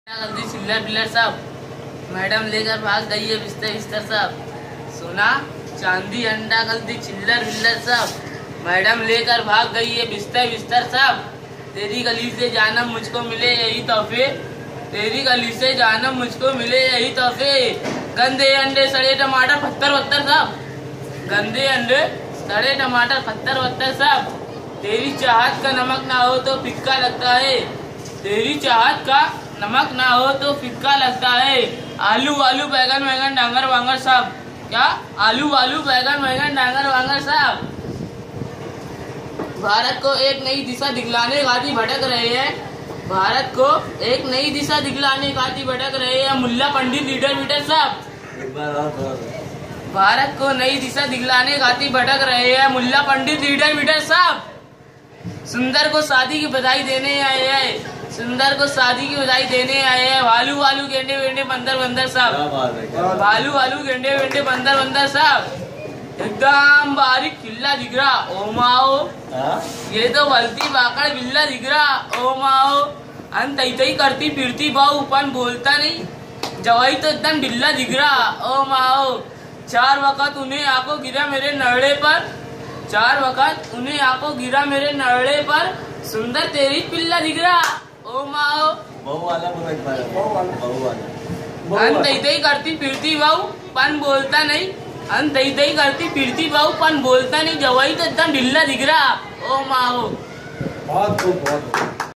जल्दी चिल्लर बिल्लर साहब, मैडम लेकर भाग गई है बिस्तर बिस्तर साहब। सुना चांदी अंडा गलती चिल्लर बिल्लर साहब, मैडम लेकर भाग गई है बिस्तर बिस्तर साहब। तेरी गली से जानम मुझको मिले यही तोहफे, तेरी गली से जानम मुझको मिले यही तोहफे। गंदे अंडे सड़े टमाटर पत्थर वत्तर साहब, गंदे अंडे सड़े टमाटर पत्थर वत्तर साहब। तेरी चाहत का नमक ना हो तो फिक्का लगता है, तेरी चाहत का नमक ना हो तो फिक्का लगता है। आलू आलू बैगन वैगन डांगर वांगर साहब, क्या आलू आलू बैगन वैगन डांगर वांगर साहब। भारत को एक नई दिशा दिखलाने गाती भटक रहे हैं, भारत को एक नई दिशा दिखलाने गाती भटक रहे हैं मुल्ला पंडित लीडर वीडर साहब। भारत को नई दिशा दिखलाने गाती भटक रहे हैं मुल्ला पंडित लीडर वीडर साहब। सुंदर को शादी की बधाई देने आए हैं, सुंदर को शादी की बधाई देने आए हैं भालू वालू गेंडे वेंडे बंदर बंदर साहब, भालू वालू गेंडे वेंडे बंदर बंदर साहब। एकदम बारीक किल्ला दिख रहा ओ माओ, ये तो बलती बाकड़ बिल्ला दिख रहा ओ माओ। अन तई तई करती फिरती बाऊ पण बोलता नहीं, जवाई तो एकदम बिल्ला दिख रहा ओ माओ। चार वक्त उन्हें आंखों गिरा मेरे नरड़े पर, चार वक्त उन्हें आंखों गिरा मेरे नरड़े पर। सुंदर तेरी पिल्ला दिख रहा ओ माओ। अन तई तई करती फिरती बाऊ पण बोलता नहीं, अन तई तई करती फिरती बाऊ पण बोलता नहीं, जवाई तो एकदम ढिल्ला दिख रहा ओ माओ। बहुत